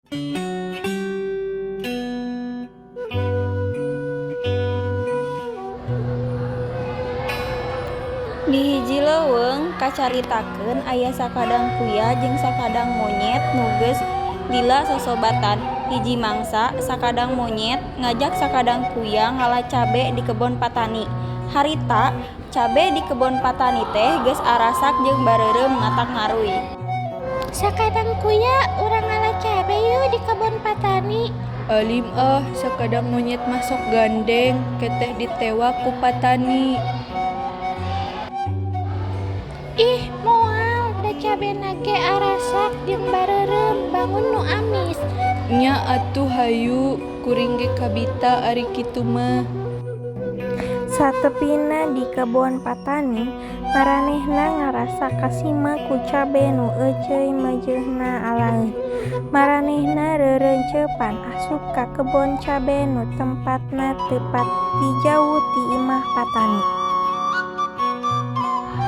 Di hiji leuweung kacaritakeun aya sakadang kuya jeung sakadang monyet nu geus lila sosobatan. Hiji mangsa sakadang monyet ngajak sakadang kuya ngala cabe di kebon patani. Harita cabe di kebon patani teh geus arasak jeung bareureum matak ngaruy. Sakadang kuya urang ngala cabe yeuh di kebon patani. Alim sakadang monyet masuk gandeng keteh ditewak ku patani. Ih moal da cabena ge arasak jeung bareureum bangun nu amis. Nya atuh hayu kuring ge kabita ari kitu mah. Satepina di kebon patani, maranehna ngarasa kasima ku cabe nu euceuy meujeuhna alaeun. Maranehna reureuncepan asup ka kebon cabe nu tempatna teu pati jauh ti imah patani.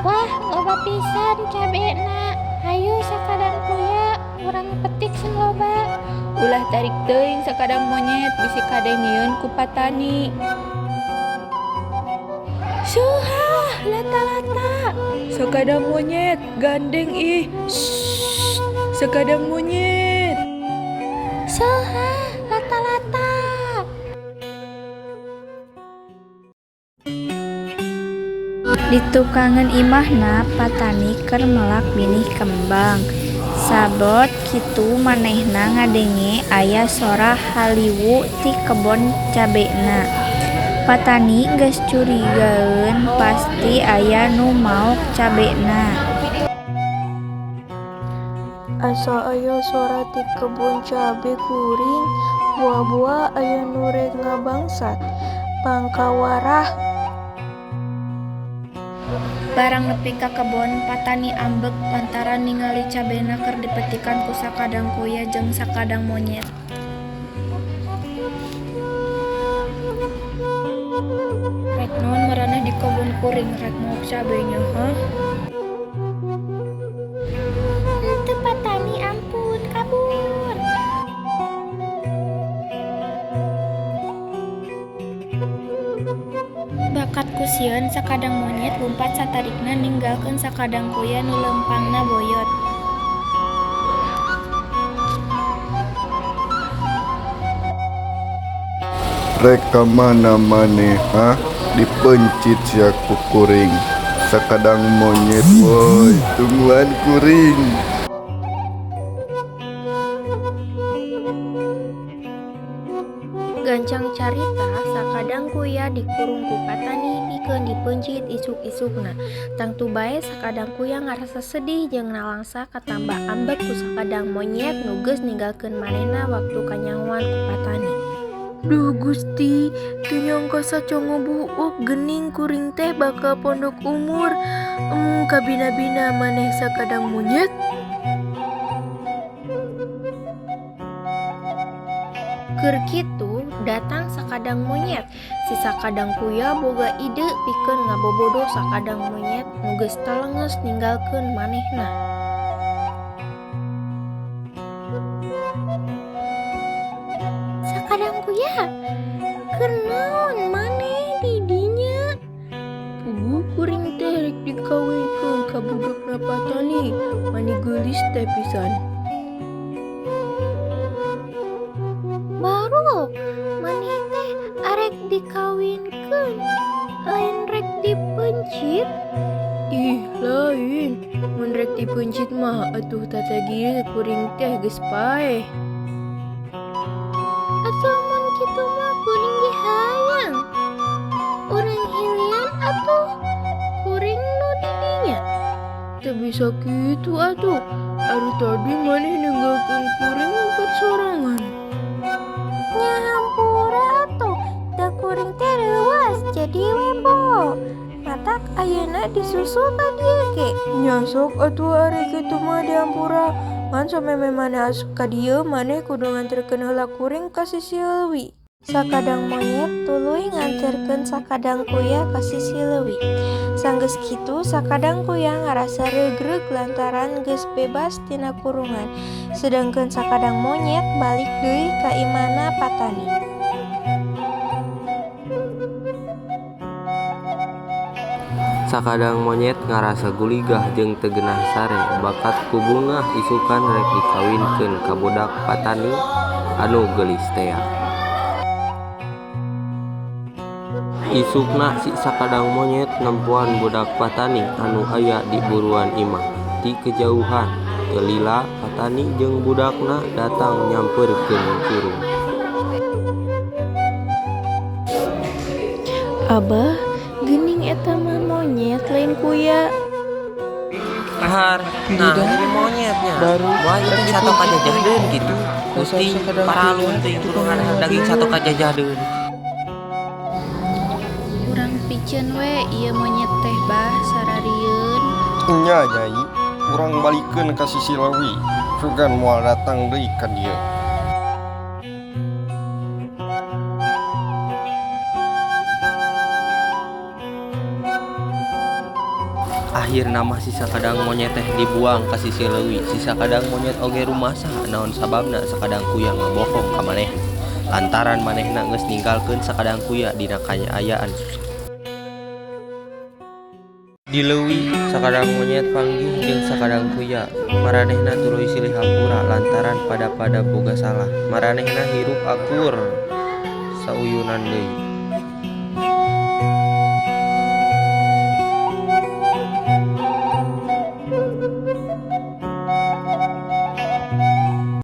Wah loba pisan cabena. Hayu sakadang kuya urang petik sing loba. Ulah tarik teuing sakadang monyet bisi kadengieun ku patani. Suhah lata-lata. Sakadang monyet gandeng ih. Shh, sakadang monyet. Suhah lata-lata. Di tukangan imahna patani keur melak binih kembang. Sabot kitu manehna ngadenge aya sora haliwu ti kebon cabena. Patani geus curigaeun pasti aya nu maok cabena. Asa aya suara ti kebun cabe kuring, buah-buah aya nu rek ngabangsat. Pangkawarah. Barang nepi ka kebon patani ambek lantaran ningali cabena keur dipetikan ku sakadang kuya jeung sakadang monyet. Rek naon maraneh di kebun kuring rek maok cabenya hah? Henteu patani ampun kabur. Bakat kusieun sakadang monyet lumpat satarikna ninggalkeun sakadang kuya nu leumpangna boyot. Rek ka mana maneh dipencit sia ku kuring. Sakadang monyet woi tungguan kuring. Gancang carita sakadang kuya dikurung ku patani pikeun dipencit isuk-isukna. Tangtu bae sakadang kuya ngarasa sedih jeung nalangsa katambah ambek ku sakadang monyet nu geus ninggalkeun manehna waktu kanyahoan ku patani. Duh Gusti, teu nyangka sacongo buuk geuning kuring teh bakal pondok umur. Kabina-bina maneh sakadang monyet. Keur kitu datang sakadang monyet. Si sakadang kuya boga ide pikeun ngabobodoh sakadang monyet nu geus talenges ninggalkeun manehna. Sakadang kuya, keur naon maneh di dinya? Puguh kuring teh rek dikawinkeun ka budakna patani. Mani geulis teh pisan. Baru maneh teh arek dikawinkeun, lain rek dipencit. Ih lain, mun rek dipencit mah atuh tatagieu kuring teh geus paeh. Atuh mun kitu mah kuring ge hayang. Urang hilian atuh kuring nu di dinya. Teu bisa kitu atuh. Ari tadi maneh ninggalkeun kuring empat sorangan. Nyahampura atuh, da kuring teh leuwas jadi webo. Matak ayeuna disusul ka dieu ge. Nya sok atuh ari kitu mah diampura. Ngan sameme maneh asup ka dieu maneh kudu nganterkeun heula kuring ka si Silwi. Sakadang monyet tuluy nganterkeun sakadang kuya ka sisi leuwih. Sanggeus kitu sakadang kuya ngarasa regreg lantaran geus bebas tina kurungan. Sedengkeun sakadang monyet balik deui ka imana Patani. Sakadang monyet ngarasa guligah jeung teu geunah sare bakat ku bungah isukan rek dikawinkeun ka budak Patani anu geulis tea. Isukna si sakadang monyet nempuan budak Patani anu aya di buruan imah. Ti kejauhan teu lila Patani jeung budakna datang nyampeurkeun kurung. Abah, geuning eta mah monyet lain kuya. Kahar, nah ini monyetnya. Wah itu satu kajajahdeun gitu. Gusti paralun teuing kurungan daging satu kajajahdeun. Urang pikeun we ieu monyet teh bah sararieun. Nya Nyai, urang balikeun ka sisi leuwih. Sugan moal datang deui ka dieu. Akhirna mah si sakadang monyet teh dibuang ka sisi leuwih. Si sakadang monyet oge rumasa naon sababna sakadang kuya ngabohong ka maneh. Lantaran manehna geus ninggalkeun sakadang kuya dina kaayaan. Di leuwih sakadang monyet panggih jeung sakadang kuya. Maranehna tuluy silih hampura lantaran pada boga salah. Maranehna hirup akur sauyunan deui.